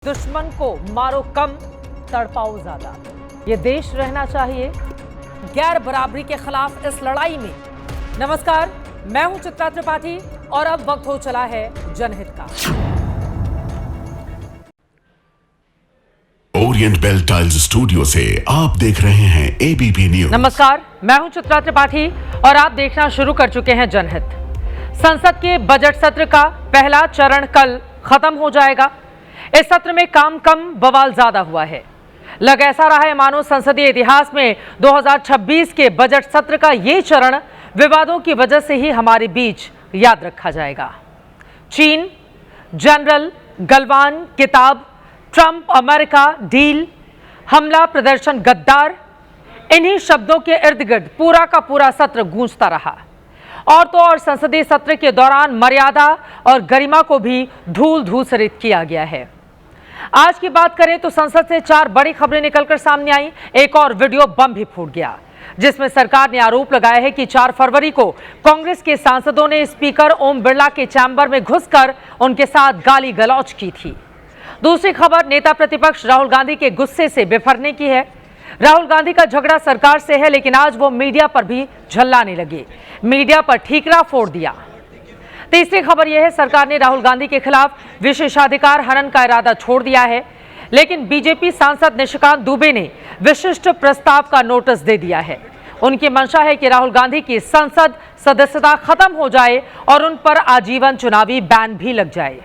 दुश्मन को मारो कम, तड़पाओ ज्यादा। ये देश रहना चाहिए गैर बराबरी के खिलाफ इस लड़ाई में। नमस्कार, मैं हूं चित्रा त्रिपाठी और अब वक्त हो चला है जनहित का। ओरिएंट बेल टाइल्स स्टूडियो से आप देख रहे हैं एबीपी न्यूज। नमस्कार, मैं हूं चित्रा त्रिपाठी और आप देखना शुरू कर चुके हैं जनहित। संसद के बजट सत्र का पहला चरण कल खत्म हो जाएगा। इस सत्र में काम कम बवाल ज्यादा हुआ है। लग ऐसा रहा है मानो संसदीय इतिहास में 2026 के बजट सत्र का ये चरण विवादों की वजह से ही हमारे बीच याद रखा जाएगा। चीन, जनरल, गलवान, किताब, ट्रंप, अमेरिका, डील, हमला, प्रदर्शन, गद्दार, इन्हीं शब्दों के इर्द गिर्द पूरा का पूरा सत्र गूंजता रहा। और तो और संसदीय सत्र के दौरान मर्यादा और गरिमा को भी धूल धूसरित किया गया है। आज की बात करें तो संसद से 4 बड़ी खबरें निकलकर सामने आई। एक और वीडियो बम भी फूट गया, जिसमें सरकार ने आरोप लगाया है कि 4 फरवरी को कांग्रेस के सांसदों ने स्पीकर ओम बिरला के चैम्बर में घुसकर उनके साथ गाली गलौज की थी। दूसरी खबर नेता प्रतिपक्ष राहुल गांधी के गुस्से से बिफरने की है। राहुल गांधी का झगड़ा सरकार से है, लेकिन आज वो मीडिया पर भी झल्लाने लगे, मीडिया पर ठीकरा फोड़ दिया। तीसरी खबर यह है, सरकार ने राहुल गांधी के खिलाफ विशेषाधिकार हनन का इरादा छोड़ दिया है, लेकिन बीजेपी सांसद निशिकांत दुबे ने विशिष्ट प्रस्ताव का नोटिस दे दिया है। उनकी मंशा है कि राहुल गांधी की संसद सदस्यता खत्म हो जाए और उन पर आजीवन चुनावी बैन भी लग जाए।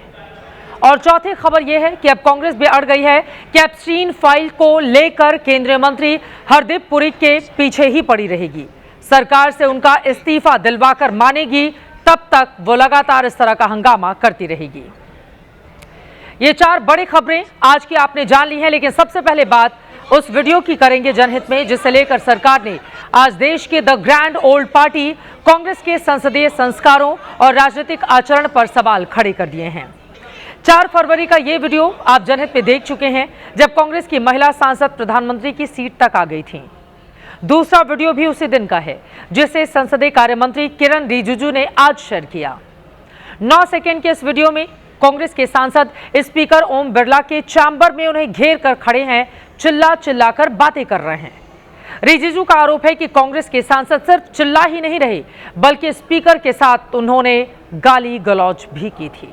और चौथी खबर यह है कि अब कांग्रेस भी अड़ गई है कि एप्स्टीन फाइल को लेकर केंद्रीय मंत्री हरदीप पुरी के पीछे ही पड़ी रहेगी। सरकार से उनका इस्तीफा दिलवाकर मानेगी, तब तक वो लगातार इस तरह का हंगामा करती रहेगी। ये 4 बड़ी खबरें आज की आपने जान ली हैं, लेकिन सबसे पहले बात उस वीडियो की करेंगे जनहित में, जिसे लेकर सरकार ने आज देश के the grand old party Congress के संसदीय संस्कारों और राजनीतिक आचरण पर सवाल खड़े कर दिए हैं। 4 फरवरी का ये वीडियो आप जनहित में देख चुके हैं, जब कांग्रेस की महिला सांसद प्रधानमंत्री की सीट तक आ गई थी। दूसरा वीडियो भी उसी दिन का है, जिसे संसदीय कार्य मंत्री किरण रिजिजू ने आज शेयर किया। 9 सेकंड के इस वीडियो में कांग्रेस के सांसद स्पीकर ओम बिरला के चैम्बर में उन्हें घेर कर खड़े हैं, चिल्ला चिल्ला कर बातें कर रहे हैं। रिजिजू का आरोप है कि कांग्रेस के सांसद सिर्फ चिल्ला ही नहीं रहे, बल्कि स्पीकर के साथ उन्होंने गाली गलौज भी की थी।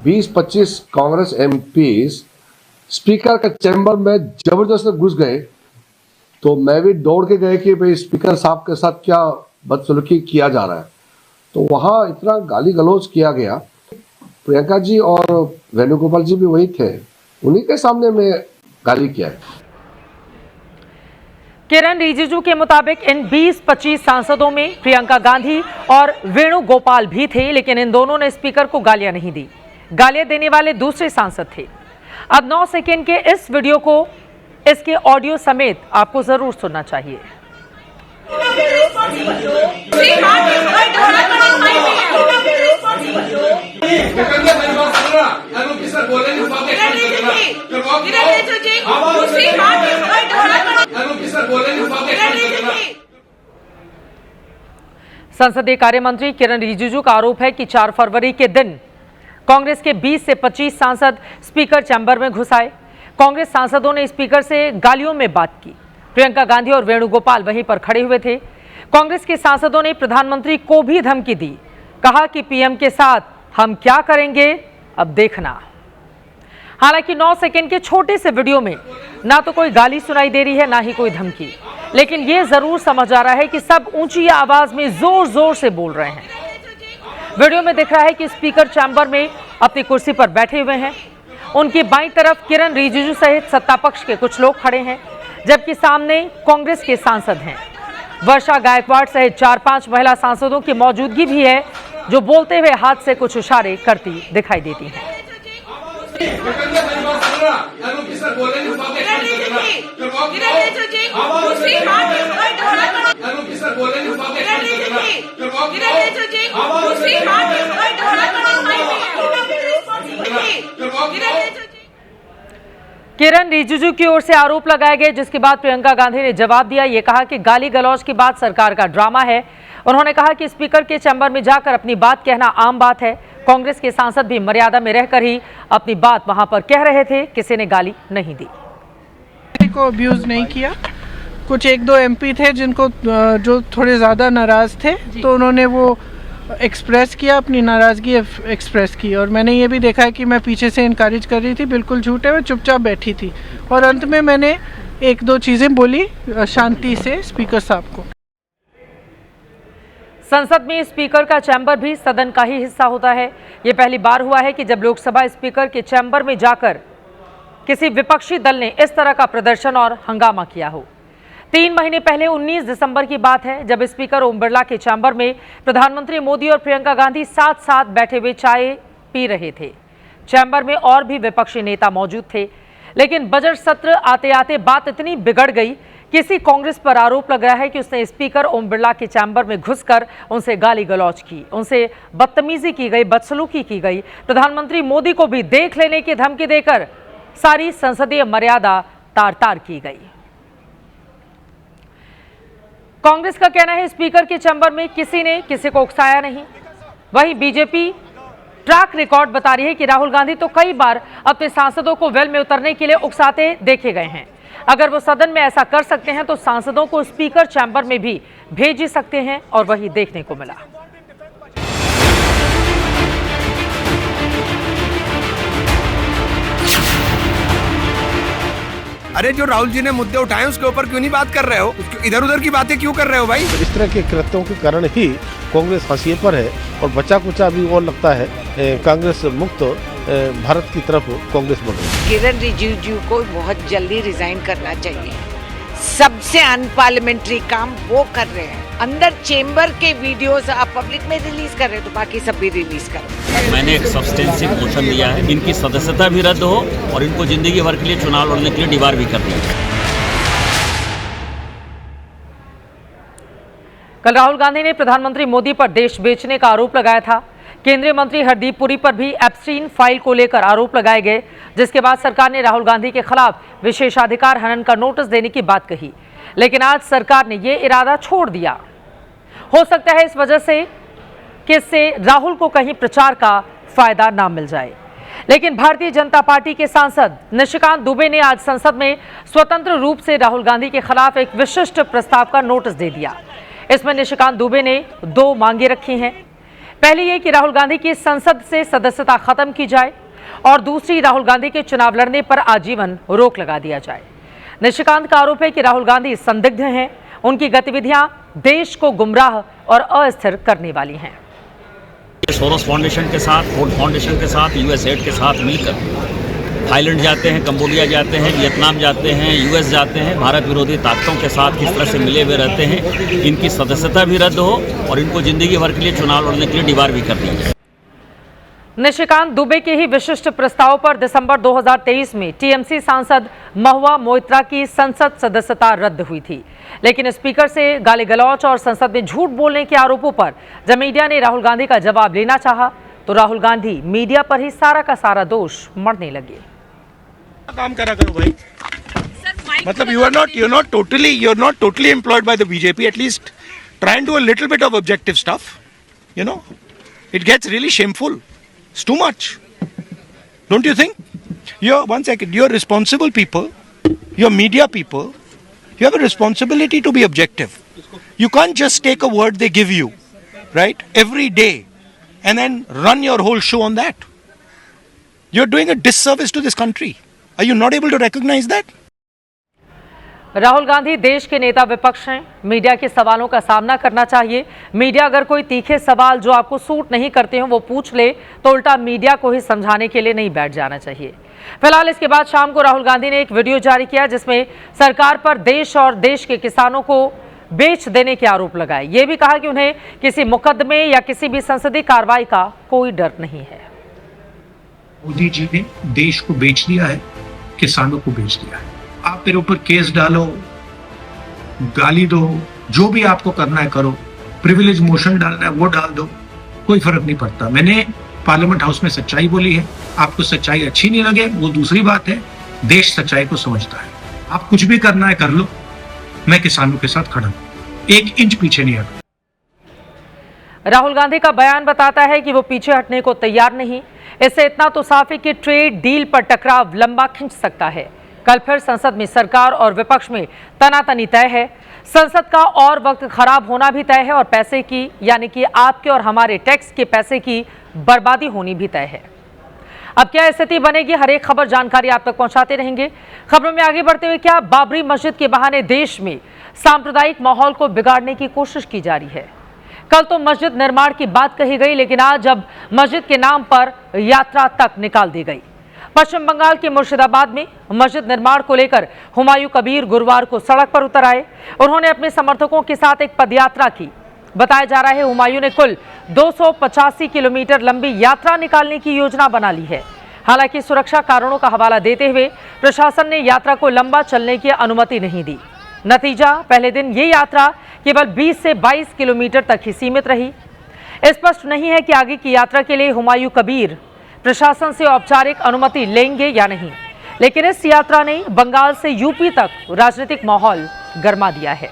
20-25 कांग्रेस एमपीज स्पीकर के चैम्बर में जबरदस्त घुस गए, तो मैं भी दौड़ के गए कि भाई स्पीकर साहब के साथ क्या बदसलूकी किया जा रहा है। तो वहां इतना गाली गलौज किया गया। प्रियंका जी और वेणुगोपाल जी भी वही थे, उन्हीं के सामने में गाली किया है। किरण रिजिजू के मुताबिक इन 20-25 सांसदों में प्रियंका गांधी और वेणुगोपाल भी थे, लेकिन इन दोनों ने स्पीकर को गालियां नहीं दी। गालियां देने वाले दूसरे सांसद थे। अब 9 सेकंड के इस वीडियो को इसके ऑडियो समेत आपको जरूर सुनना चाहिए। संसदीय कार्य मंत्री किरण रिजिजू का आरोप है कि 4 फरवरी के दिन कांग्रेस के 20 से 25 सांसद स्पीकर चैम्बर में घुस आए। कांग्रेस सांसदों ने स्पीकर से गालियों में बात की। प्रियंका गांधी और वेणुगोपाल वहीं पर खड़े हुए थे। कांग्रेस के सांसदों ने प्रधानमंत्री को भी धमकी दी, कहा कि पीएम के साथ हम क्या करेंगे अब देखना। हालांकि 9 सेकंड के छोटे से वीडियो में ना तो कोई गाली सुनाई दे रही है, ना ही कोई धमकी, लेकिन यह जरूर समझ आ रहा है कि सब ऊंची आवाज में जोर जोर से बोल रहे हैं। वीडियो में दिख रहा है कि स्पीकर चैम्बर में अपनी कुर्सी पर बैठे हुए हैं। उनकी बाईं तरफ किरण रिजिजू सहित सत्ता पक्ष के कुछ लोग खड़े हैं, जबकि सामने कांग्रेस के सांसद हैं। वर्षा गायकवाड़ सहित 4-5 महिला सांसदों की मौजूदगी भी है, जो बोलते हुए हाथ से कुछ इशारे करती दिखाई देती हैं। किरण रिजिजू की ओर से आरोप लगाए गए, जिसके बाद प्रियंका गांधी ने जवाब दिया। ये कहा कि गाली गलौज की बात सरकार का ड्रामा है। उन्होंने कहा कि स्पीकर के चैम्बर में जाकर अपनी बात कहना आम बात है। कांग्रेस के सांसद भी मर्यादा में रहकर ही अपनी बात वहां पर कह रहे थे, किसी ने गाली नहीं दी। को अब्यूज नहीं किया। कुछ एक दो एमपी थे जिनको जो थोड़े ज़्यादा नाराज़ थे, तो उन्होंने वो एक्सप्रेस किया, अपनी नाराज़गी एक्सप्रेस की, और मैंने ये भी देखा है कि मैं पीछे से इनकरेज कर रही थी, बिल्कुल झूठे में चुपचाप बैठी थी, और अंत में मैंने एक दो चीज़ें बोली शांति से स्पीकर साहब को। संसद में स्पीकर का चैम्बर भी सदन का ही हिस्सा होता है। ये पहली बार हुआ है कि जब लोकसभा स्पीकर के चैम्बर में जाकर किसी विपक्षी दल ने इस तरह का प्रदर्शन और हंगामा किया हो। 3 महीने पहले 19 दिसंबर की बात है, जब स्पीकर ओम बिरला के चैम्बर में प्रधानमंत्री मोदी और प्रियंका गांधी साथ साथ बैठे हुए चाय पी रहे थे। चैम्बर में और भी विपक्षी नेता मौजूद थे, लेकिन बजट सत्र आते आते बात इतनी बिगड़ गई, किसी कांग्रेस पर आरोप लग रहा है कि उसने स्पीकर ओम बिरला के चैम्बर में घुसकर उनसे गाली गलौज की, उनसे बदतमीजी की गई, बदसलूकी की गई। प्रधानमंत्री मोदी को भी देख लेने की धमकी देकर सारी संसदीय मर्यादा तार तार की गई। कांग्रेस का कहना है स्पीकर के चैम्बर में किसी ने किसी को उकसाया नहीं। वहीं बीजेपी ट्रैक रिकॉर्ड बता रही है कि राहुल गांधी तो कई बार अपने सांसदों को वेल में उतरने के लिए उकसाते देखे गए हैं। अगर वो सदन में ऐसा कर सकते हैं तो सांसदों को स्पीकर चैम्बर में भी भेज ही सकते हैं, और वही देखने को मिला। अरे जो राहुल जी ने मुद्दे उठाए उसके ऊपर क्यों नहीं बात कर रहे हो? इधर उधर की बातें क्यों कर रहे हो भाई? इस तरह के कृत्यों के कारण ही कांग्रेस हाशिए पर है, और बचा कुचा भी और लगता है कांग्रेस मुक्त भारत की तरफ कांग्रेस बढ़ रही है। किरण रिजिजू को बहुत जल्दी रिजाइन करना चाहिए। सबसे अनपार्लियामेंट्री काम वो कर रहे हैं। अंदर चेंबर के वीडियोस आप पब्लिक में रिलीज कर रहे हो, तो बाकी सब भी रिलीज करो। मैंने एक सब्सटेंसिव मोशन दिया है, इनकी सदस्यता भी रद्द हो और इनको जिंदगी भर के लिए चुनाव लड़ने के लिए डिबार भी कर दिया। कल राहुल गांधी ने प्रधानमंत्री मोदी पर देश बेचने का आरोप लगाया था। केंद्रीय मंत्री हरदीप पुरी पर भी एप्स्टीन फाइल को लेकर आरोप लगाए गए, जिसके बाद सरकार ने राहुल गांधी के खिलाफ विशेषाधिकार हनन का नोटिस देने की बात कही, लेकिन आज सरकार ने यह इरादा छोड़ दिया। हो सकता है इस वजह से कि इससे राहुल को कहीं प्रचार का फायदा ना मिल जाए। लेकिन भारतीय जनता पार्टी के सांसद निशिकांत दुबे ने आज संसद में स्वतंत्र रूप से राहुल गांधी के खिलाफ एक विशिष्ट प्रस्ताव का नोटिस दे दिया। इसमें निशिकांत दुबे ने 2 मांगे रखी हैं। पहली ये कि राहुल गांधी की संसद से सदस्यता खत्म की जाए, और दूसरी राहुल गांधी के चुनाव लड़ने पर आजीवन रोक लगा दिया जाए। निशिकांत का आरोप है कि राहुल गांधी संदिग्ध हैं, उनकी गतिविधियां देश को गुमराह और अस्थिर करने वाली हैं। सोरोस फाउंडेशन के साथ, फोर्ड फाउंडेशन के साथ, यूएसएड के साथ मिलकर थाईलैंड जाते हैं, कंबोडिया जाते हैं, वियतनाम जाते हैं, यूएस जाते हैं, भारत विरोधी ताकतों के साथ किस तरह से मिले हुए रहते हैं। इनकी सदस्यता भी रद्द हो और इनको जिंदगी भर के लिए चुनाव लड़ने के लिए डिबार भी कर दिया जाए। निशिकांत दुबे के ही विशिष्ट प्रस्ताव पर दिसंबर 2023 में टीएमसी सांसद महुआ मोइत्रा की संसद सदस्यता रद्द हुई थी, लेकिन स्पीकर से गाली गलौच और संसद में झूठ बोलने के आरोपों पर जब मीडिया ने राहुल गांधी का जवाब लेना चाहा, तो राहुल गांधी मीडिया पर ही सारा का सारा दोष मढ़ने लगे। काम करा करो भाई। मतलब you're not totally employed by the BJP. At least try and do a little bit of objective stuff. You know, it gets really shameful. It's too much. Don't you think? One second. You're responsible people. You're media people. You have a responsibility to be objective. You can't just take a word they give you, right, every day, and then run your whole show on that. You're doing a disservice to this country. Are you not able to recognize that? Rahul Gandhi देश के नेता विपक्ष हैं, media के सवालों का सामना करना चाहिए। मीडिया अगर कोई तीखे सवाल जो आपको सूट नहीं करते हो वो पूछ ले, तो उल्टा मीडिया को ही समझाने के लिए नहीं बैठ जाना चाहिए। फिलहाल इसके बाद शाम को राहुल गांधी ने एक वीडियो जारी किया, जिसमें सरकार पर देश और देश के किसानों को बेच देने के आरोप लगाए। ये भी कहा कि उन्हें किसी मुकदमे या किसी भी संसदीय कार्रवाई का कोई डर नहीं है। मोदी जी ने देश को बेच दिया है, किसानों को बेच दिया है। आप मेरे ऊपर केस डालो, गाली दो, जो भी आपको करना है करो, प्रिविलेज मोशन डालना है वो डाल दो, कोई फर्क नहीं पड़ता। मैंने पार्लियामेंट हाउस में सच्चाई बोली है। आपको सच्चाई अच्छी नहीं लगे वो दूसरी बात है, देश सच्चाई को समझता है। आप कुछ भी करना है कर लो, मैं किसानों के साथ खड़ा हूं, 1 इंच पीछे नहीं हटूंगा। राहुल गांधी का बयान बताता है कि वो पीछे हटने को तैयार नहीं। इससे इतना तो साफ है कि ट्रेड डील पर टकराव लंबा खिंच सकता है। कल फिर संसद में सरकार और विपक्ष में तनातनी तय है। संसद का और वक्त खराब होना भी तय है और पैसे की यानी कि आपके और हमारे टैक्स के पैसे की बर्बादी होनी भी तय है। अब क्या स्थिति बनेगी, हर एक खबर जानकारी आप तक पहुंचाते रहेंगे। खबरों में आगे बढ़ते हुए, क्या बाबरी मस्जिद के बहाने देश में सांप्रदायिक माहौल को बिगाड़ने की कोशिश की जा रही है? कल तो मस्जिद निर्माण की बात कही गई, लेकिन आज अब मस्जिद के नाम पर यात्रा तक निकाल दी गई। पश्चिम बंगाल के मुर्शिदाबाद में मस्जिद निर्माण को लेकर हुमायूं कबीर गुरुवार को सड़क पर उतर आए। उन्होंने अपने समर्थकों के साथ एक पदयात्रा की। बताया जा रहा है हुमायूं ने कुल 285 किलोमीटर लंबी यात्रा निकालने की योजना बना ली है। हालांकि सुरक्षा कारणों का हवाला देते हुए प्रशासन ने यात्रा को लंबा चलने की अनुमति नहीं दी। नतीजा, पहले दिन ये यात्रा केवल 20 से 22 किलोमीटर तक ही सीमित रही। स्पष्ट नहीं है कि आगे की यात्रा के लिए हुमायूं कबीर प्रशासन से औपचारिक अनुमति लेंगे या नहीं, लेकिन इस यात्रा ने बंगाल से यूपी तक राजनीतिक माहौल गर्मा दिया है।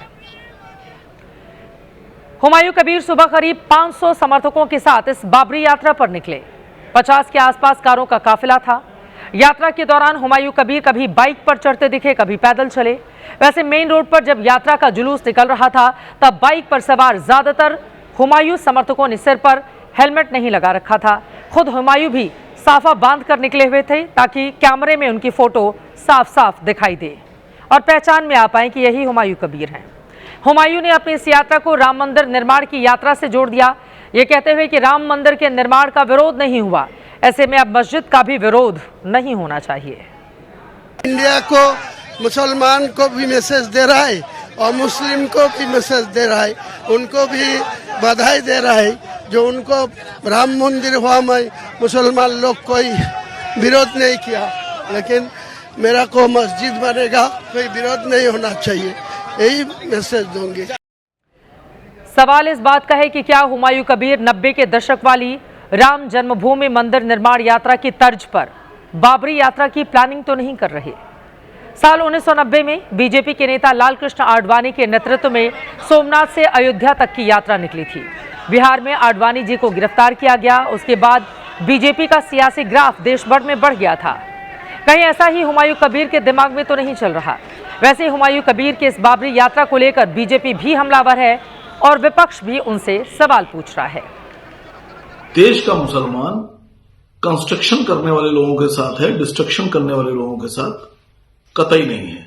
हुमायूं कबीर सुबह करीब 500 समर्थकों के साथ इस बाबरी यात्रा पर निकले। 50 के आसपास कारों का काफिला था। यात्रा के दौरान हुमायूं कबीर कभी बाइक पर चढ़ते दिखे, कभी पैदल चले। वैसे मेन रोड पर जब यात्रा का जुलूस निकल रहा था, तब बाइक पर सवार ज्यादातर हुमायूं समर्थकों ने सिर पर हेलमेट नहीं लगा रखा था। खुद हुमायूं भी साफा बांध कर निकले हुए थे ताकि कैमरे में उनकी फोटो साफ साफ दिखाई दे और पहचान में आ पाए कि यही हुमायूं कबीर हैं। हुमायूं ने अपनी इस यात्रा को राम मंदिर निर्माण की यात्रा से जोड़ दिया, ये कहते हुए कि राम मंदिर के निर्माण का विरोध नहीं हुआ, ऐसे में अब मस्जिद का भी विरोध नहीं होना चाहिए। इंडिया को मुसलमान को भी मैसेज दे रहा है और मुस्लिम को भी मैसेज दे रहा है, उनको भी बधाई दे रहा है जो उनको राम मंदिर हुआ में मुसलमान लोग कोई विरोध नहीं किया, लेकिन मेरा को मस्जिद बनेगा कोई विरोध नहीं होना चाहिए, यही मैसेज दूंगी। सवाल इस बात का है कि क्या हुमायूं कबीर 90 के दशक वाली राम जन्मभूमि मंदिर निर्माण यात्रा की तर्ज पर बाबरी यात्रा की प्लानिंग तो नहीं कर रहे। साल 1990 में बीजेपी के नेता लालकृष्ण आडवाणी के नेतृत्व में सोमनाथ से अयोध्या तक की यात्रा निकली थी। बिहार में आडवाणी जी को गिरफ्तार किया गया। उसके बाद बीजेपी का सियासी ग्राफ देश भर में बढ़ गया था। कहीं ऐसा ही हुमायूं कबीर के दिमाग में तो नहीं चल रहा। वैसे हुमायूं कबीर के इस बाबरी यात्रा को लेकर बीजेपी भी हमलावर है और विपक्ष भी उनसे सवाल पूछ रहा है। देश का मुसलमान कंस्ट्रक्शन करने वाले लोगों के साथ है, डिस्ट्रक्शन करने वाले लोगों के साथ कतई नहीं है।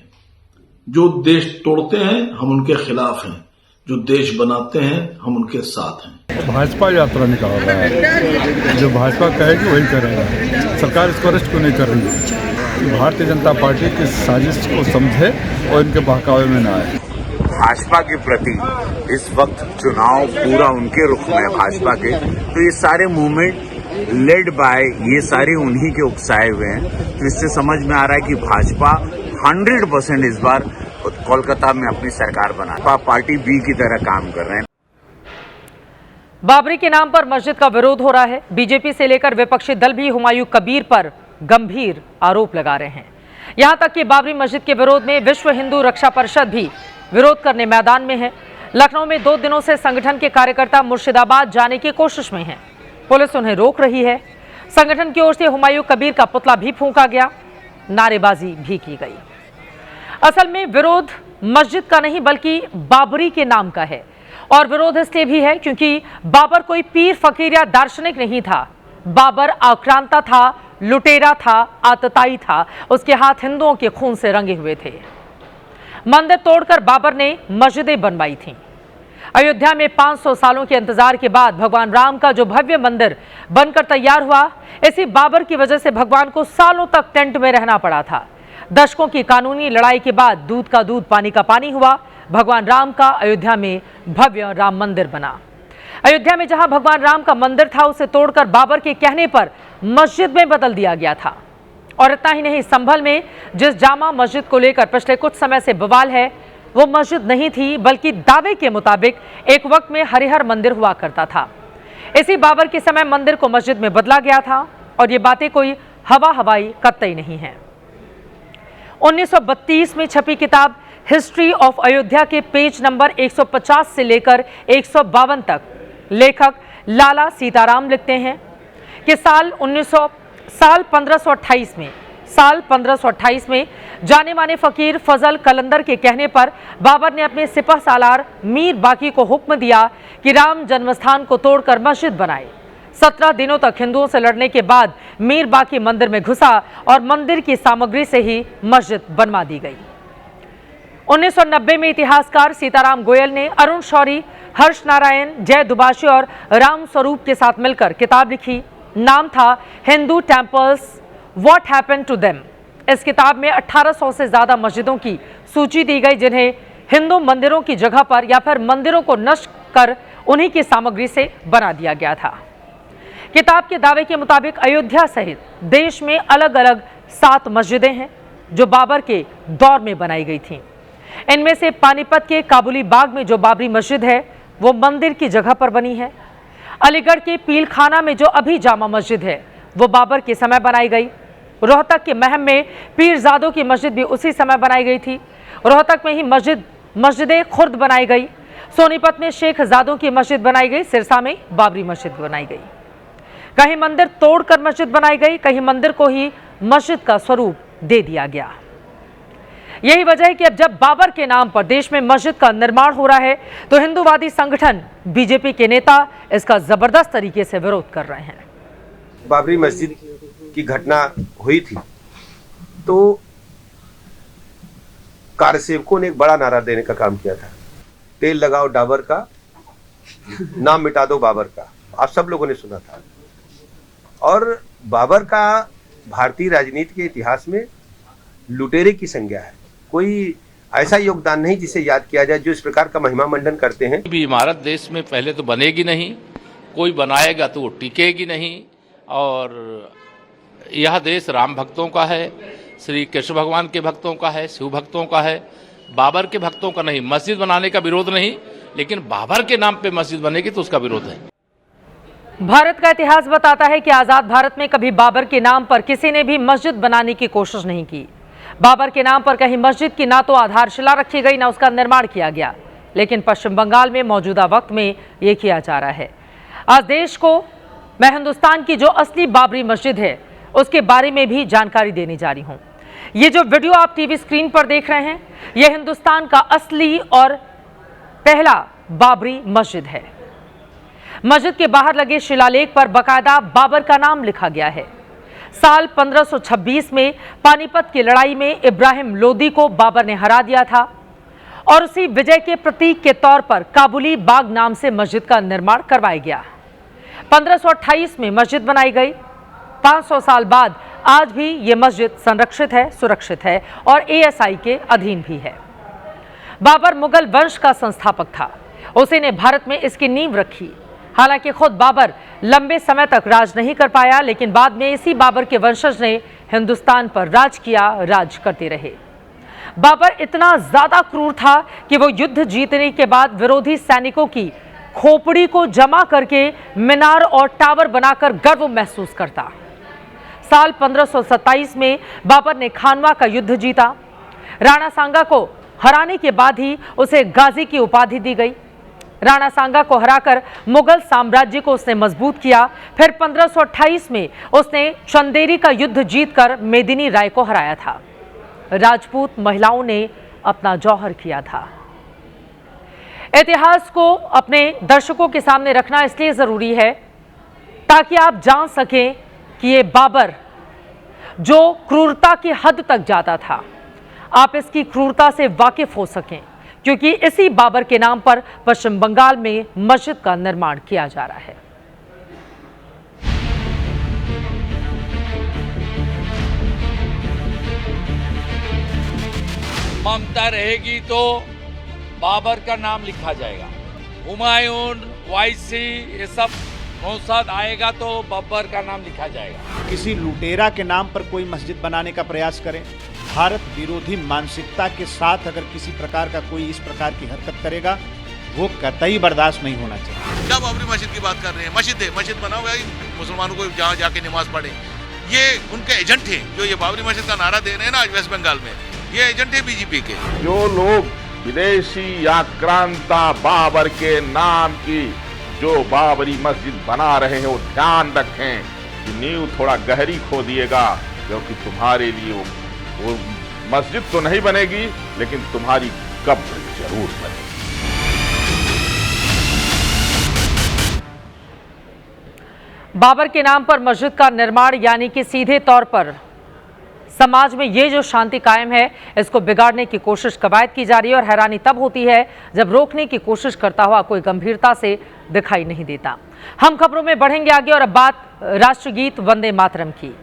जो देश तोड़ते हैं हम उनके खिलाफ हैं, जो देश बनाते हैं हम उनके साथ हैं। भाजपा यात्रा निकाल रहा है, जो भाजपा कहेगी वही करेगा। सरकार इसको अरेस्ट क्यों नहीं कर रही है? भारतीय जनता पार्टी की साजिश को समझे और इनके बहकावे में न आए। भाजपा के प्रति इस वक्त चुनाव पूरा उनके रुख में है भाजपा के, तो ये सारे मूवमेंट लेड बाय ये सारे उन्हीं के उकसाए हुए हैं। तो इससे समझ में आ रहा है कि भाजपा 100% इस बार कोलकाता में अपनी सरकार बना पार्टी बी की तरह काम कर रहे हैं। बाबरी के नाम पर मस्जिद का विरोध हो रहा है। बीजेपी से लेकर विपक्षी दल भी हुमायूं कबीर पर गंभीर आरोप लगा रहे हैं। यहां तक कि बाबरी मस्जिद के विरोध में विश्व हिंदू रक्षा परिषद भी विरोध करने मैदान में है। लखनऊ में 2 दिनों से संगठन के कार्यकर्ता मुर्शिदाबाद जाने की कोशिश में हैं। पुलिस उन्हें रोक रही है। संगठन की ओर से हुमायूं कबीर का पुतला भी फूंका गया, नारेबाजी भी की गई। असल में विरोध मस्जिद का नहीं बल्कि बाबरी के नाम का है और विरोध इसलिए भी है क्योंकि बाबर कोई पीर फकीर या दार्शनिक नहीं था। बाबर आक्रांता था, लुटेरा था, आतताई था। उसके हाथ हिंदुओं के खून से रंगे हुए थे। मंदिर तोड़कर बाबर ने मस्जिदें बनवाई थीं। अयोध्या में 500 सालों के इंतजार के बाद भगवान राम का जो भव्य मंदिर बनकर तैयार हुआ, इसी बाबर की वजह से भगवान को सालों तक टेंट में रहना पड़ा था। दशकों की कानूनी लड़ाई के बाद दूध का दूध पानी का पानी हुआ। भगवान राम का अयोध्या में भव्य राम मंदिर बना। अयोध्या में जहां भगवान राम का मंदिर था, उसे तोड़कर बाबर के कहने पर मस्जिद में बदल दिया गया था। और इतना ही नहीं, संभल में जिस जामा मस्जिद को लेकर पिछले कुछ समय से बवाल है, वो मस्जिद नहीं थी बल्कि दावे के मुताबिक एक वक्त में हरिहर मंदिर हुआ करता था। इसी बाबर के समय मंदिर को मस्जिद में बदला गया था और ये बातें कोई हवा हवाई कतई नहीं है। 1932 में छपी किताब हिस्ट्री ऑफ अयोध्या के पेज नंबर 150 से लेकर 152 तक लेखक लाला सीताराम लिखते हैं कि साल 1528 में जाने माने फकीर फजल कलंदर के कहने पर बाबर ने अपने सिपह सालार मीर बाकी को हुक्म दिया कि राम जन्मस्थान को तोड़कर मस्जिद बनाए। 17 दिनों तक हिंदुओं से लड़ने के बाद मीर बाकी मंदिर में घुसा और मंदिर की सामग्री से ही मस्जिद बनवा दी गई। 1990 में इतिहासकार सीताराम गोयल ने अरुण शौरी, हर्ष नारायण, जय दुबाशी और राम स्वरूप के साथ मिलकर किताब लिखी। नाम था Hindu temples what happened to them. इस किताब में 1800 से ज्यादा मस्जिदों की सूची दी गई जिन्हें हिंदू मंदिरों की जगह पर या फिर मंदिरों को नष्ट कर उन्हीं की सामग्री से बना दिया गया था। किताब के दावे के मुताबिक अयोध्या सहित देश में अलग अलग 7 मस्जिदें हैं जो बाबर के दौर में बनाई गई थीं। इनमें से पानीपत के काबुली बाग में जो बाबरी मस्जिद है वो मंदिर की जगह पर बनी है। अलीगढ़ के पीलखाना में जो अभी जामा मस्जिद है वो बाबर के समय बनाई गई। रोहतक के महम में पीरजादों की मस्जिद भी उसी समय बनाई गई थी। रोहतक में ही मस्जिद खुर्द बनाई गई। सोनीपत में शेख जादों की मस्जिद बनाई गई। सिरसा में बाबरी मस्जिद बनाई गई। कहीं मंदिर तोड़कर मस्जिद बनाई गई, कहीं मंदिर को ही मस्जिद का स्वरूप दे दिया गया। यही वजह है कि अब जब बाबर के नाम पर देश में मस्जिद का निर्माण हो रहा है तो हिंदूवादी संगठन बीजेपी के नेता इसका जबरदस्त तरीके से विरोध कर रहे हैं। बाबरी मस्जिद की घटना हुई थी तो कार्यसेवकों ने एक बड़ा नारा देने का काम किया था, तेल लगाओ डाबर का, नाम मिटा दो बाबर का। आप सब लोगों ने सुना था। और बाबर का भारतीय राजनीति के इतिहास में लुटेरे की संज्ञा है। कोई ऐसा योगदान नहीं जिसे याद किया जाए जो इस प्रकार का महिमा मंडन करते हैं। भी इमारत देश में पहले तो बनेगी नहीं, कोई बनाएगा तो वो टिकेगी नहीं। और यह देश राम भक्तों का है, श्री कृष्ण भगवान के भक्तों का है, शिव भक्तों का है, बाबर के भक्तों का नहीं। मस्जिद बनाने का विरोध नहीं, लेकिन बाबर के नाम पे मस्जिद बनेगी तो उसका विरोध है। भारत का इतिहास बताता है कि आजाद भारत में कभी बाबर के नाम पर किसी ने भी मस्जिद बनाने की कोशिश नहीं की। बाबर के नाम पर कहीं मस्जिद की ना तो आधारशिला रखी गई ना उसका निर्माण किया गया, लेकिन पश्चिम बंगाल में मौजूदा वक्त में ये किया जा रहा है। आज देश को मैं हिंदुस्तान की जो असली बाबरी मस्जिद है उसके बारे में भी जानकारी देने जा रही हूं। ये जो वीडियो आप टीवी स्क्रीन पर देख रहे हैं यह हिंदुस्तान का असली और पहला बाबरी मस्जिद है। मस्जिद के बाहर लगे शिलालेख पर बकायदा बाबर का नाम लिखा गया है। साल 1526 में पानीपत की लड़ाई में इब्राहिम लोदी को बाबर ने हरा दिया था और उसी विजय के प्रतीक के तौर पर काबुली बाग नाम से मस्जिद का निर्माण करवाया गया। 1528 में मस्जिद बनाई गई। 500 साल बाद आज भी ये मस्जिद संरक्षित है, सुरक्षित है और ASI के अधीन भी है। बाबर मुगल वंश का संस्थापक था, उसी ने भारत में इसकी नींव रखी। हालांकि खुद बाबर लंबे समय तक राज नहीं कर पाया, लेकिन बाद में इसी बाबर के वंशज ने हिंदुस्तान पर राज किया, राज करते रहे। बाबर इतना ज्यादा क्रूर था कि वो युद्ध जीतने के बाद विरोधी सैनिकों की खोपड़ी को जमा करके मीनार और टावर बनाकर गर्व महसूस करता। साल 1527 में बाबर ने खानवा का युद्ध जीता। राणा सांगा को हराने के बाद ही उसे गाजी की उपाधि दी गई। राणा सांगा को हराकर मुगल साम्राज्य को उसने मजबूत किया। फिर 1528 में उसने चंदेरी का युद्ध जीतकर मेदिनी राय को हराया था। राजपूत महिलाओं ने अपना जौहर किया था। इतिहास को अपने दर्शकों के सामने रखना इसलिए जरूरी है ताकि आप जान सकें कि ये बाबर जो क्रूरता की हद तक जाता था, आप इसकी क्रूरता से वाकिफ हो सकें, क्योंकि इसी बाबर के नाम पर पश्चिम बंगाल में मस्जिद का निर्माण किया जा रहा है। ममता रहेगी तो बाबर का नाम लिखा जाएगा। हुमायूं, वायसी, ये सब मौसाद आएगा तो बाबर का नाम लिखा जाएगा। किसी लुटेरा के नाम पर कोई मस्जिद बनाने का प्रयास करें, भारत विरोधी मानसिकता के साथ अगर किसी प्रकार का कोई इस प्रकार की हरकत करेगा, वो कतई बर्दाश्त नहीं होना चाहिए। क्या बाबरी मस्जिद की बात कर रहे हैं? मस्जिद है, मस्जिद बनाओ भाई, मुसलमानों को जहाँ जाके नमाज पढ़े। ये उनके एजेंट हैं जो ये बाबरी मस्जिद का नारा दे रहे हैं ना आज वेस्ट बंगाल में, ये एजेंट है बीजेपी के। जो लोग विदेशी आक्रांता बाबर के नाम की जो बाबरी मस्जिद बना रहे हैं वो ध्यान रखें कि नींव थोड़ा गहरी खोदिएगा, क्योंकि तुम्हारे लिए वो मस्जिद तो नहीं बनेगी लेकिन तुम्हारी कब्र जरूर बनेगी। बाबर के नाम पर मस्जिद का निर्माण यानी कि सीधे तौर पर समाज में ये जो शांति कायम है इसको बिगाड़ने की कोशिश कवायद की जा रही है और हैरानी तब होती है जब रोकने की कोशिश करता हुआ कोई गंभीरता से दिखाई नहीं देता। हम खबरों में बढ़ेंगे आगे और अब बात राष्ट्रगीत वंदे मातरम की।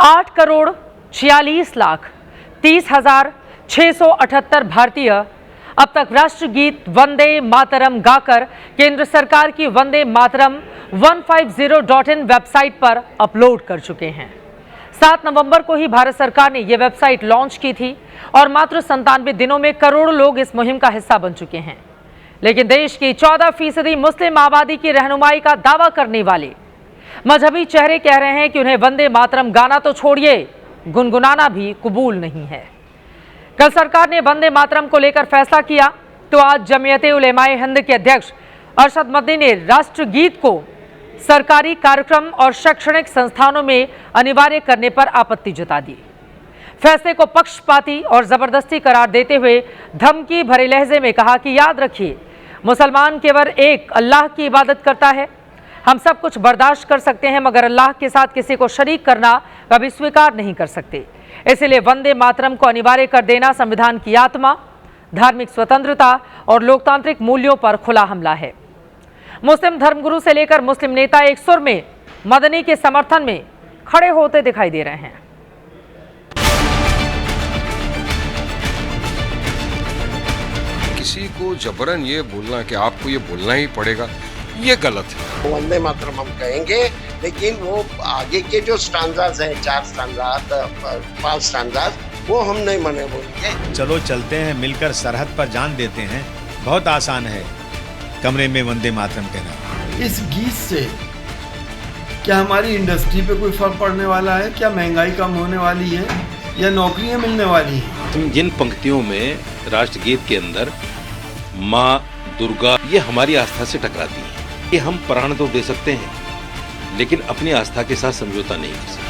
8,46,30,678 भारतीय अब तक राष्ट्रगीत वंदे मातरम गाकर केंद्र सरकार की वंदे मातरम 150.in वेबसाइट पर अपलोड कर चुके हैं। 7 नवंबर को ही भारत सरकार ने यह वेबसाइट लॉन्च की थी और मात्र 97 दिनों में करोड़ों लोग इस मुहिम का हिस्सा बन चुके हैं। लेकिन देश की 14% मुस्लिम आबादी की रहनुमाई का दावा करने वाले मजहबी चेहरे कह रहे हैं कि उन्हें वंदे मातरम गाना तो छोड़िए, गुनगुनाना भी कबूल नहीं है। कल सरकार ने वंदे मातरम को लेकर फैसला किया तो आज जमीयत-ए-उलेमा-ए-हिंद के अध्यक्ष अरशद मदनी ने राष्ट्रगीत को सरकारी कार्यक्रम और शैक्षणिक संस्थानों में अनिवार्य करने पर आपत्ति जता दी। फैसले को पक्षपाती और जबरदस्ती करार देते हुए धमकी भरे लहजे में कहा कि याद रखिए, मुसलमान केवल एक अल्लाह की इबादत करता है। हम सब कुछ बर्दाश्त कर सकते हैं मगर अल्लाह के साथ किसी को शरीक करना कभी स्वीकार नहीं कर सकते। इसलिए वंदे मातरम को अनिवार्य कर देना संविधान की आत्मा, धार्मिक स्वतंत्रता और लोकतांत्रिक मूल्यों पर खुला हमला है। मुस्लिम धर्मगुरु से लेकर मुस्लिम नेता एक सुर में मदनी के समर्थन में खड़े होते दिखाई दे रहे हैं। किसी को जबरन ये बोलना कि आपको ये बोलना ही पड़ेगा, ये गलत है। वंदे मातरम हम कहेंगे, लेकिन वो आगे के जो स्टांजाज हैं, 4 स्टांजाज, 5 स्टांजाज, वो हम नहीं मने बोलेंगे। चलो चलते हैं मिलकर सरहद पर जान देते हैं, बहुत आसान है कमरे में वंदे मातरम कहना। इस गीत से क्या हमारी इंडस्ट्री पे कोई फर्क पड़ने वाला है? क्या महंगाई कम होने वाली है या नौकरियां मिलने वाली हैं? जिन पंक्तियों में राष्ट्रगीत के अंदर माँ दुर्गा, ये हमारी आस्था से टकराती है। ये हम प्राण तो दे सकते हैं लेकिन अपनी आस्था के साथ समझौता नहीं कर सकते।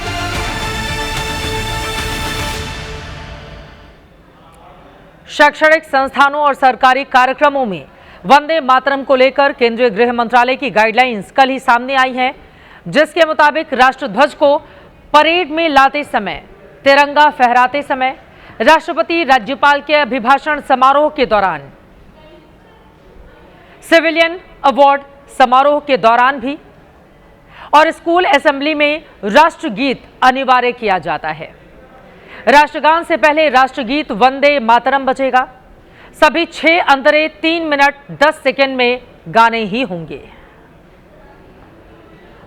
शैक्षणिक संस्थानों और सरकारी कार्यक्रमों में वंदे मातरम को लेकर केंद्रीय गृह मंत्रालय की गाइडलाइंस कल ही सामने आई है, जिसके मुताबिक राष्ट्रध्वज को परेड में लाते समय, तिरंगा फहराते समय, राष्ट्रपति राज्यपाल के अभिभाषण समारोह के दौरान, सिविलियन अवार्ड समारोह के दौरान भी और स्कूल असेंबली में राष्ट्रगीत अनिवार्य किया जाता है। राष्ट्रगान से पहले राष्ट्रगीत वंदे मातरम बजेगा। सभी 6 अंतरे 3 मिनट 10 सेकंड में गाने ही होंगे।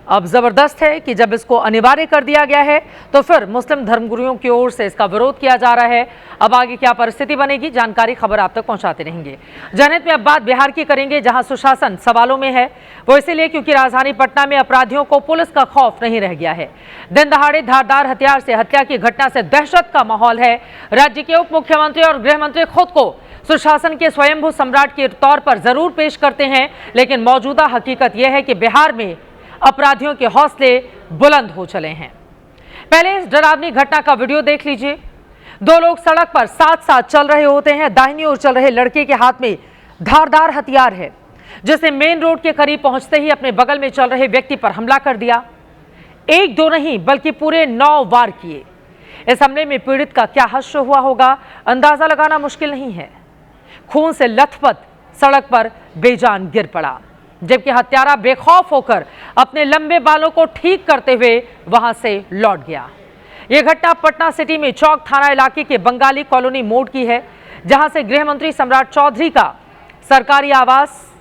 अब जबरदस्त है कि जब इसको अनिवार्य कर दिया गया है तो फिर मुस्लिम धर्मगुरुओं की ओर से इसका विरोध किया जा रहा है। अब आगे क्या परिस्थिति बनेगी, जानकारी खबर आप तक पहुंचाते रहेंगे। जनहित में अब बात बिहार की करेंगे, जहां सुशासन सवालों में है। वो इसलिए क्योंकि राजधानी पटना में अपराधियों को पुलिस का खौफ नहीं रह गया है। दिन दहाड़े धारदार हथियार से हत्या की घटना से दहशत का माहौल है। राज्य के उप मुख्यमंत्री और गृह मंत्री खुद को सुशासन के स्वयंभू सम्राट के तौर पर जरूर पेश करते हैं, लेकिन मौजूदा हकीकत यह है कि बिहार में अपराधियों के हौसले बुलंद हो चले हैं। पहले इस डरावनी घटना का वीडियो देख लीजिए। 2 लोग सड़क पर साथ साथ चल रहे होते हैं। दाहिनी ओर चल रहे लड़के के हाथ में धारदार हथियार है, जिसने मेन रोड के करीब पहुंचते ही अपने बगल में चल रहे व्यक्ति पर हमला कर दिया। 1-2 नहीं बल्कि पूरे 9 वार किए। इस हमले में पीड़ित का क्या हश्र हुआ होगा, अंदाजा लगाना मुश्किल नहीं है। खून से लथपथ सड़क पर बेजान गिर पड़ा, जबकि हत्यारा बेखौफ होकर अपने लंबे बालों को ठीक करते हुए वहां से लौट गया। यह घटना पटना सिटी में चौक थाना इलाके के बंगाली कॉलोनी मोड़ की है, जहां से गृह मंत्री सम्राट चौधरी का सरकारी आवास,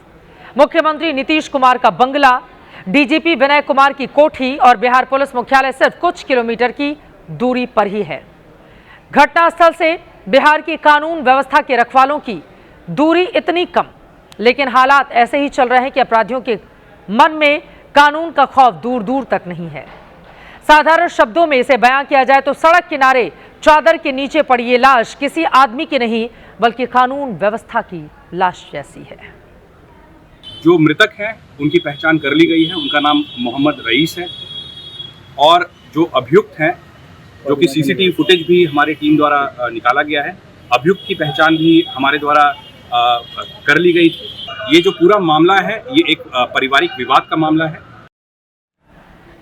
मुख्यमंत्री नीतीश कुमार का बंगला, डीजीपी विनय कुमार की कोठी और बिहार पुलिस मुख्यालय सिर्फ कुछ किलोमीटर की दूरी पर ही है। घटनास्थल से बिहार की कानून व्यवस्था के रखवालों की दूरी इतनी कम, लेकिन हालात ऐसे ही चल रहे हैं कि अपराधियों के मन में कानून का खौफ दूर दूर तक नहीं है। साधारण शब्दों में इसे बयां किया जाए तो सड़क किनारे चादर के नीचे पड़ी ये लाश किसी आदमी की नहीं बल्कि कानून व्यवस्था की लाश जैसी है। जो मृतक हैं उनकी पहचान कर ली गई है। उनका नाम मोहम्मद रईस है और जो अभियुक्त हैं, जो कि सीसीटीवी फुटेज भी हमारी टीम द्वारा निकाला गया है, अभियुक्त की पहचान भी हमारे द्वारा कर ली गई थी। ये जो पूरा मामला है ये एक पारिवारिक विवाद का मामला है।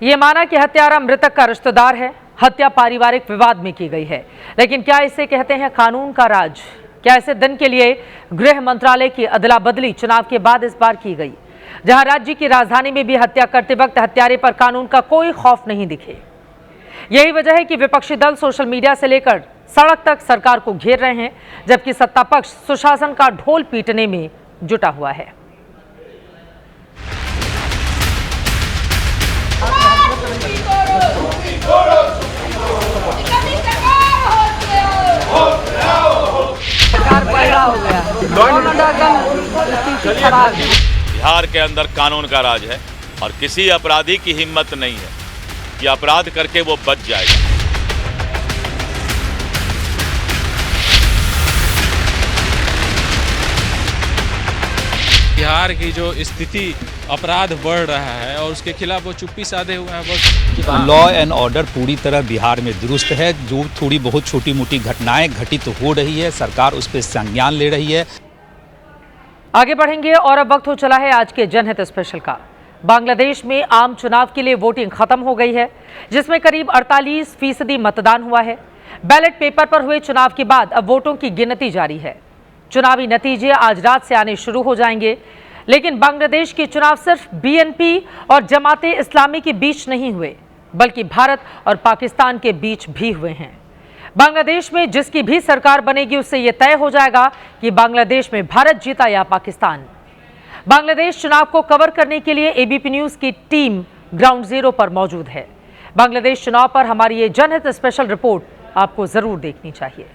ये माना कि हत्यारा मृतक का रिश्तेदार है, हत्या पारिवारिक विवाद में की गई है, लेकिन क्या इसे कहते हैं कानून का राज? क्या ऐसे दिन के लिए गृह मंत्रालय की अदला बदली चुनाव के बाद इस बार की गई, जहां राज्य की राजधानी में भी हत्या करते वक्त हत्यारे पर कानून का कोई खौफ नहीं दिखे? यही वजह है कि विपक्षी दल सोशल मीडिया से लेकर सड़क तक सरकार को घेर रहे हैं, जबकि सत्ता पक्ष सुशासन का ढोल पीटने में जुटा हुआ है। बिहार के अंदर कानून का राज है और किसी अपराधी की हिम्मत नहीं है कि अपराध करके वो बच जाएगा। बिहार की जो स्थिति अपराध बढ़ रहा है और उसके खिलाफ वो चुप्पी साधे हुए हैं। बस लॉ एंड ऑर्डर पूरी तरह बिहार में दुरुस्त है। जो थोड़ी बहुत छोटी मोटी घटनाएं घटित हो रही है, सरकार उस पर संज्ञान ले रही है। आगे बढ़ेंगे और अब वक्त हो चला है आज के जनहित स्पेशल का। बांग्लादेश में आम चुनाव के लिए वोटिंग खत्म हो गई है, जिसमें करीब 48% मतदान हुआ है। बैलेट पेपर पर हुए चुनाव के बाद अब वोटों की गिनती जारी है। चुनावी नतीजे आज रात से आने शुरू हो जाएंगे, लेकिन बांग्लादेश के चुनाव सिर्फ बीएनपी और जमाते इस्लामी के बीच नहीं हुए, बल्कि भारत और पाकिस्तान के बीच भी हुए हैं। बांग्लादेश में जिसकी भी सरकार बनेगी उससे यह तय हो जाएगा कि बांग्लादेश में भारत जीता या पाकिस्तान। बांग्लादेश चुनाव को कवर करने के लिए एबीपी न्यूज की टीम ग्राउंड जीरो पर मौजूद है। बांग्लादेश चुनाव पर हमारी ये जनहित स्पेशल रिपोर्ट आपको जरूर देखनी चाहिए।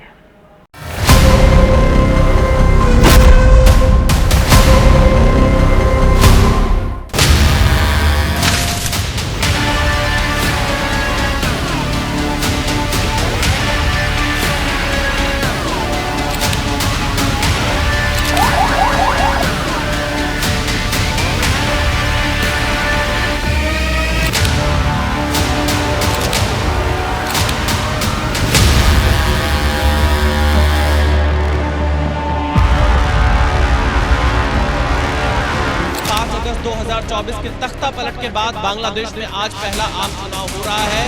के तख्ता पलट के बाद बांग्लादेश में आज पहला आम चुनाव हो रहा है।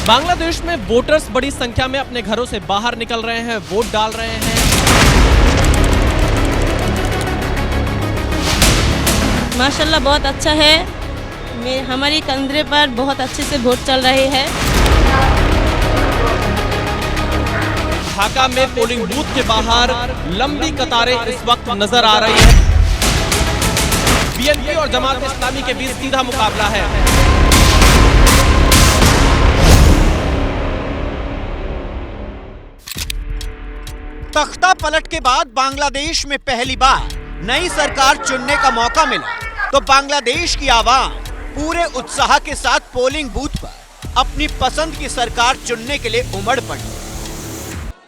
बांग्लादेश में वोटर्स बड़ी संख्या में अपने घरों से बाहर निकल रहे हैं, वोट डाल रहे हैं। माशाल्लाह बहुत अच्छा है। हमारी कंधे पर बहुत अच्छे से वोट चल रहे हैं। ढाका में पोलिंग बूथ के बाहर लंबी कतारें इस वक्त नजर आ रही हैं। बीएनपी और जमात इस्लामी के बीच सीधा मुकाबला है। तख्ता पलट के बाद बांग्लादेश में पहली बार नई सरकार चुनने का मौका मिला, तो बांग्लादेश की आवाम पूरे उत्साह के साथ पोलिंग बूथ पर अपनी पसंद की सरकार चुनने के लिए उमड़ पड़ी।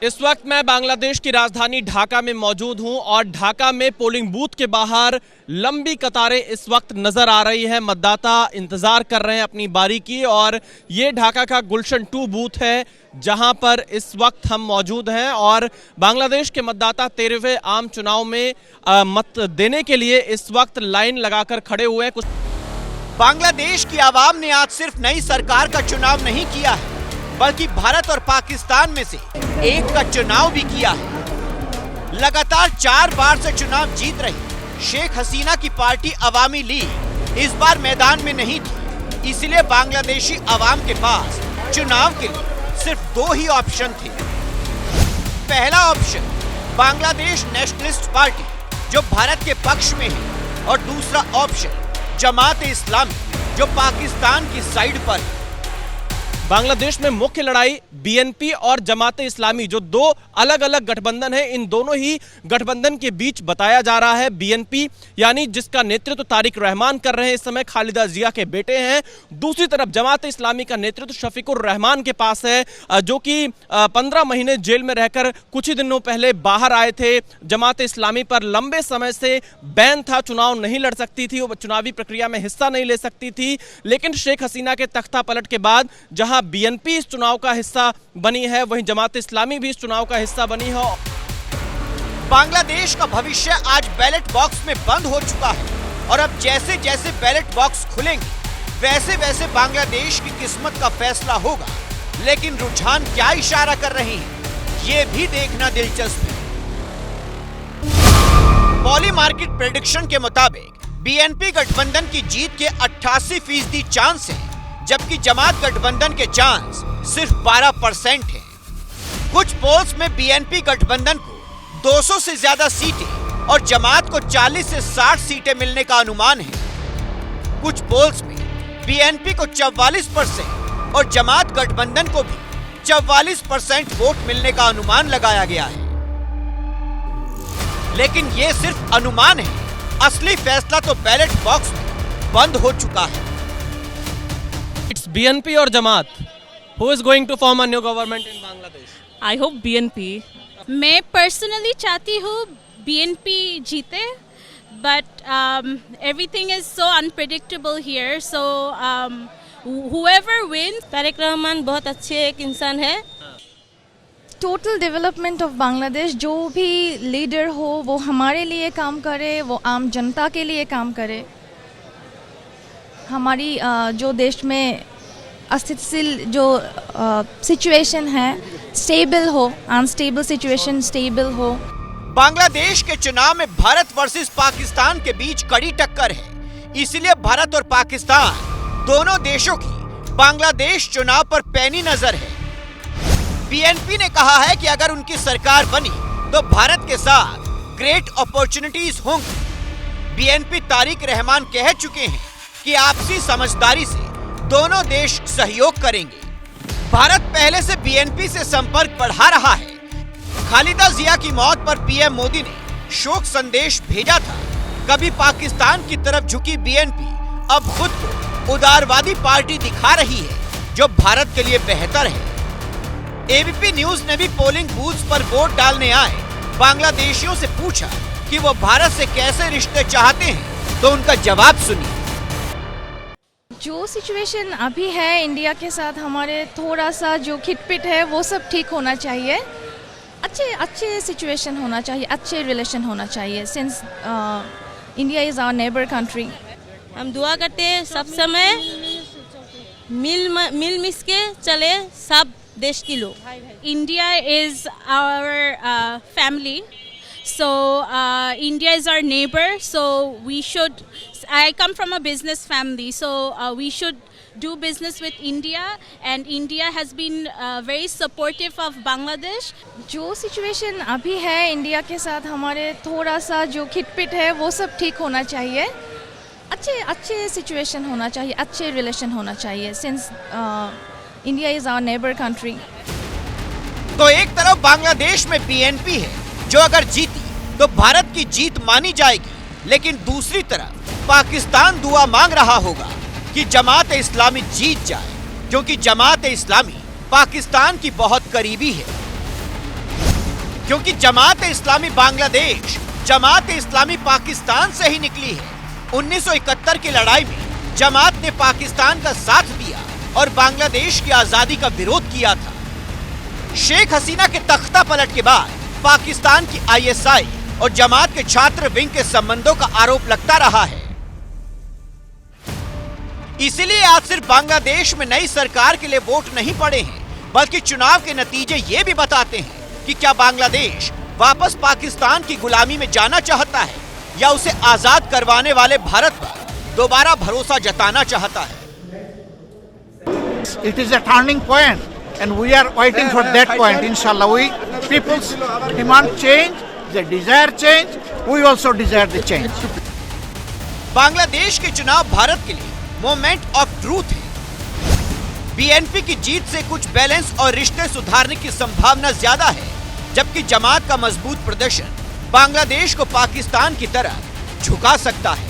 इस वक्त मैं बांग्लादेश की राजधानी ढाका में मौजूद हूं और ढाका में पोलिंग बूथ के बाहर लंबी कतारें इस वक्त नजर आ रही हैं। मतदाता इंतजार कर रहे हैं अपनी बारी की और ये ढाका का गुलशन 2 बूथ है जहां पर इस वक्त हम मौजूद हैं और बांग्लादेश के मतदाता 13वें आम चुनाव में मत देने के लिए इस वक्त लाइन लगाकर खड़े हुए हैं। बांग्लादेश की आवाम ने आज सिर्फ नई सरकार का चुनाव नहीं किया है, बल्कि भारत और पाकिस्तान में से एक का चुनाव भी किया है। लगातार 4 बार से चुनाव जीत रही शेख हसीना की पार्टी अवामी लीग इस बार मैदान में नहीं थी, इसलिए बांग्लादेशी अवाम के पास चुनाव के लिए सिर्फ 2 ही ऑप्शन थे। पहला ऑप्शन बांग्लादेश नेशनलिस्ट पार्टी जो भारत के पक्ष में है और दूसरा ऑप्शन जमात इस्लामी जो पाकिस्तान की साइड पर है। बांग्लादेश में मुख्य लड़ाई बीएनपी और जमात इस्लामी, जो दो अलग अलग गठबंधन है, इन दोनों ही गठबंधन के बीच बताया जा रहा है। बीएनपी यानी जिसका नेतृत्व तारिक रहमान कर रहे हैं, इस समय खालिदा जिया के बेटे हैं। दूसरी तरफ जमात इस्लामी का नेतृत्व शफीकुर रहमान के पास है, जो कि 15 महीने जेल में रहकर कुछ ही दिनों पहले बाहर आए थे। जमात इस्लामी पर लंबे समय से बैन था, चुनाव नहीं लड़ सकती थी, वो चुनावी प्रक्रिया में हिस्सा नहीं ले सकती थी। लेकिन शेख हसीना के तख्ता पलट के बाद जहां बीएनपी इस चुनाव का हिस्सा बनी है, वहीं जमात इस्लामी भी इस चुनाव का हिस्सा बनी है। बांग्लादेश का भविष्य आज बैलेट बॉक्स में बंद हो चुका है और अब जैसे जैसे बैलेट बॉक्स खुलेंगे वैसे वैसे बांग्लादेश की किस्मत का फैसला होगा। लेकिन रुझान क्या इशारा कर रहे हैं, ये भी देखना दिलचस्प है। पॉली मार्केट प्रेडिक्शन के मुताबिक बीएनपी गठबंधन की जीत के 88% चांस है, जबकि जमात गठबंधन के चांस सिर्फ 12% है। कुछ पोल्स में बीएनपी गठबंधन को 200 से ज्यादा सीटें और जमात को 40 से 60 सीटें मिलने का अनुमान है। कुछ पोल्स में बीएनपी को 44% और जमात गठबंधन को भी 44% वोट मिलने का अनुमान लगाया गया है। लेकिन ये सिर्फ अनुमान है, असली फैसला तो बैलेट बॉक्स में बंद हो चुका है। इट्स बीएनपी और जमात। Who is going to form a new government in Bangladesh? I hope BNP. मैं पर्सनली चाहती हूँ BNP जीते, but everything is so unpredictable here. So whoever wins, Tariq Rahman बहुत अच्छे एक इंसान है। टोटल डेवलपमेंट ऑफ बांग्लादेश, जो भी लीडर हो वो हमारे लिए काम करे, वो आम जनता के लिए काम करे। हमारी जो देश में अस्थिरशील जो सिचुएशन है स्टेबल हो, अनस्टेबल सिचुएशन स्टेबल हो। बांग्लादेश के चुनाव में भारत वर्सेस पाकिस्तान के बीच कड़ी टक्कर है, इसलिए भारत और पाकिस्तान दोनों देशों की बांग्लादेश चुनाव पर पैनी नजर है। बीएनपी ने कहा है कि अगर उनकी सरकार बनी तो भारत के साथ ग्रेट अपॉर्चुनिटीज होंगी। बीएनपी तारिक रहमान कह चुके हैं कि आपसी समझदारी से दोनों देश सहयोग करेंगे। भारत पहले से बीएनपी से संपर्क बढ़ा रहा है। खालिदा जिया की मौत पर पीएम मोदी ने शोक संदेश भेजा था। कभी पाकिस्तान की तरफ झुकी बीएनपी अब खुद को उदारवादी पार्टी दिखा रही है, जो भारत के लिए बेहतर है। एबीपी न्यूज ने भी पोलिंग बूथ पर वोट डालने आए बांग्लादेशियों से पूछा कि वो भारत से कैसे रिश्ते चाहते हैं, तो उनका जवाब सुनिए। जो सिचुएशन अभी है इंडिया के साथ, हमारे थोड़ा सा जो खिटपिट है वो सब ठीक होना चाहिए। अच्छे सिचुएशन होना चाहिए, अच्छे रिलेशन होना चाहिए, since India is our neighbour country. हम दुआ करते हैं सब समय मिल मिस के चले सब देश के लोग। India is our family, so India is our neighbor, so we should, I come from a business family, so we should do business with India, and India has been very supportive of Bangladesh. जो situation अभी है India के साथ, हमारे थोड़ा सा जो खिटपिट है वो सब ठीक होना चाहिए। अच्छे सिचुएशन होना चाहिए, अच्छे रिलेशन होना चाहिए, since India is our neighbour country. तो एक तरफ बांग्लादेश में बीएनपी है जो अगर जीती तो भारत की जीत मानी जाएगी, लेकिन दूसरी तरफ पाकिस्तान दुआ मांग रहा होगा कि जमात इस्लामी जीत जाए, क्योंकि जमात इस्लामी पाकिस्तान की बहुत करीबी है। क्योंकि जमात इस्लामी बांग्लादेश, जमात इस्लामी पाकिस्तान से ही निकली है। 1971 की लड़ाई में जमात ने पाकिस्तान का साथ दिया और बांग्लादेश की आजादी का विरोध किया था। शेख हसीना के तख्ता पलट के बाद पाकिस्तान की आईएसआई और जमात के छात्र विंग के संबंधों का आरोप लगता रहा है। इसीलिए आज सिर्फ बांग्लादेश में नई सरकार के लिए वोट नहीं पड़े हैं, बल्कि चुनाव के नतीजे ये भी बताते हैं कि क्या बांग्लादेश वापस पाकिस्तान की गुलामी में जाना चाहता है या उसे आजाद करवाने वाले भारत पर दोबारा भरोसा जताना चाहता है। It is a turning point, and we are waiting for that point. Inshallah, people demand change, they desire change. We also desire the change. Bangladesh के चुनाव भारत के लिए मोमेंट ऑफ ट्रूथ है। बीएनपी की जीत से कुछ बैलेंस और रिश्ते सुधारने की संभावना ज्यादा है, जबकि जमात का मजबूत प्रदर्शन बांग्लादेश को पाकिस्तान की तरह झुका सकता है।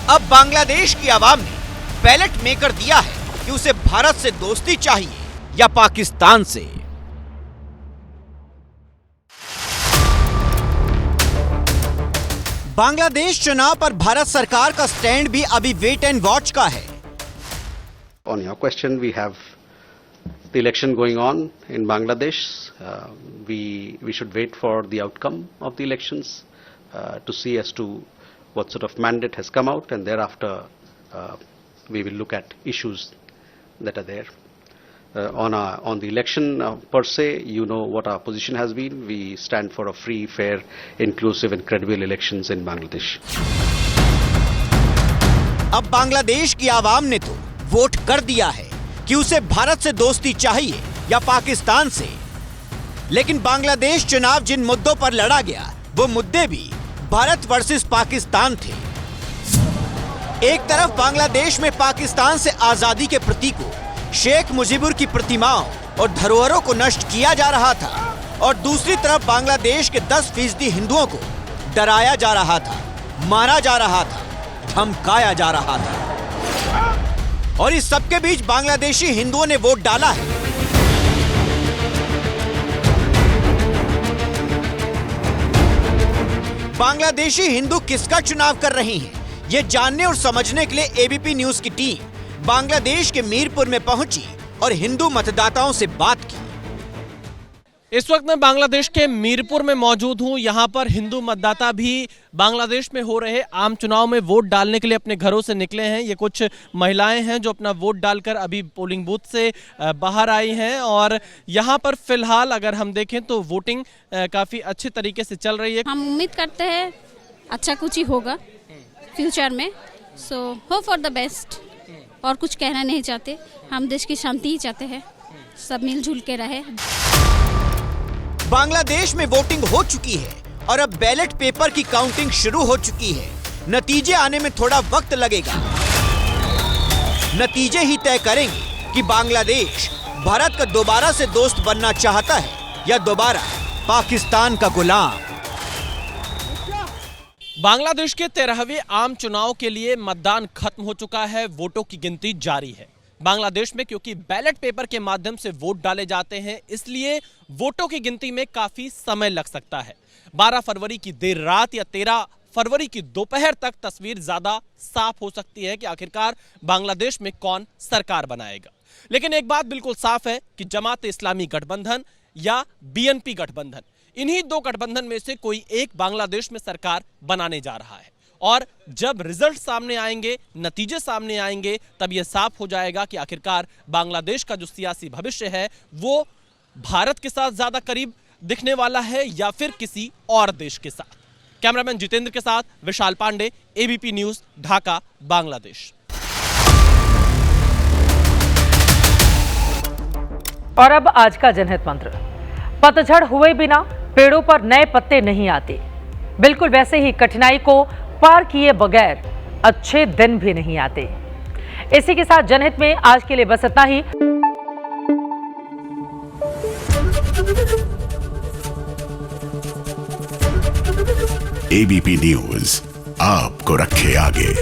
अब बांग्लादेश की आवाम ने बैलेट मेकर दिया है कि उसे भारत से दोस्ती चाहिए या पाकिस्तान से। बांग्लादेश चुनाव पर भारत सरकार का स्टैंड भी अभी वेट एंड वॉच का है। On your question, we have the election going on in Bangladesh. We should wait for the outcome of the elections to see as to what sort of mandate has come out, and thereafter we will look at issues that are there. On the election per se, you know what our position has been. We stand for a free, fair, inclusive and credible elections in Bangladesh. अब बांग्लादेश की आवाम ने तो vote कर दिया है कि उसे भारत से दोस्ती चाहिए या पाकिस्तान से। लेकिन बांग्लादेश चुनाव जिन मुद्दों पर लड़ा गया, वो मुद्दे भी भारत वर्सेस पाकिस्तान थे। एक तरफ बांग्लादेश में पाकिस्तान से आजादी के प्रतीकों, शेख मुजीबुर की प्रतिमाओं और धरोहरों को नष्ट किया जा रहा था, और दूसरी तरफ बांग्लादेश के 10% हिंदुओं को डराया जा रहा था, मारा जा रहा था, धमकाया जा रहा था। और इस सबके बीच बांग्लादेशी हिंदुओं ने वोट डाला है। बांग्लादेशी हिंदू किसका चुनाव कर रही हैं, ये जानने और समझने के लिए एबीपी न्यूज की टीम बांग्लादेश के मीरपुर में पहुंची और हिंदू मतदाताओं से बात की। इस वक्त मैं बांग्लादेश के मीरपुर में मौजूद हूं। यहां पर हिंदू मतदाता भी बांग्लादेश में हो रहे आम चुनाव में वोट डालने के लिए अपने घरों से निकले हैं। ये कुछ महिलाएं हैं जो अपना वोट डालकर अभी पोलिंग बूथ से बाहर आई हैं, और यहां पर फिलहाल अगर हम देखें तो वोटिंग काफ़ी अच्छे तरीके से चल रही है। हम उम्मीद करते हैं अच्छा कुछ ही होगा फ्यूचर में, so hope for the best. और कुछ कहना नहीं चाहते, हम देश की शांति ही चाहते हैं, सब मिलजुल के रहे। बांग्लादेश में वोटिंग हो चुकी है और अब बैलेट पेपर की काउंटिंग शुरू हो चुकी है। नतीजे आने में थोड़ा वक्त लगेगा। नतीजे ही तय करेंगे कि बांग्लादेश भारत का दोबारा से दोस्त बनना चाहता है या दोबारा पाकिस्तान का गुलाम। बांग्लादेश के 13वें आम चुनाव के लिए मतदान खत्म हो चुका है, वोटों की गिनती जारी है। बांग्लादेश में क्योंकि बैलेट पेपर के माध्यम से वोट डाले जाते हैं, इसलिए वोटों की गिनती में काफी समय लग सकता है। 12 फरवरी की देर रात या 13 फरवरी की दोपहर तक तस्वीर ज्यादा साफ हो सकती है कि आखिरकार बांग्लादेश में कौन सरकार बनाएगा। लेकिन एक बात बिल्कुल साफ है कि जमात इस्लामी गठबंधन या बीएनपी गठबंधन, इन्हीं दो गठबंधन में से कोई एक बांग्लादेश में सरकार बनाने जा रहा है। और जब रिजल्ट सामने आएंगे, नतीजे सामने आएंगे, तब यह साफ हो जाएगा कि आखिरकार बांग्लादेश का जो सियासी भविष्य है वो भारत के साथ ज्यादा करीब दिखने वाला है या फिर किसी और देश के साथ। कैमरामैन जितेंद्र के साथ विशाल पांडे, एबीपी न्यूज, ढाका, बांग्लादेश। और अब आज का जनहित मंत्र। पतझड़ हुए बिना पेड़ों पर नए पत्ते नहीं आते। बिल्कुल वैसे ही कठिनाई को पार किए बगैर अच्छे दिन भी नहीं आते। इसी के साथ जनहित में आज के लिए बस इतना ही। एबीपी न्यूज आपको रखे आगे।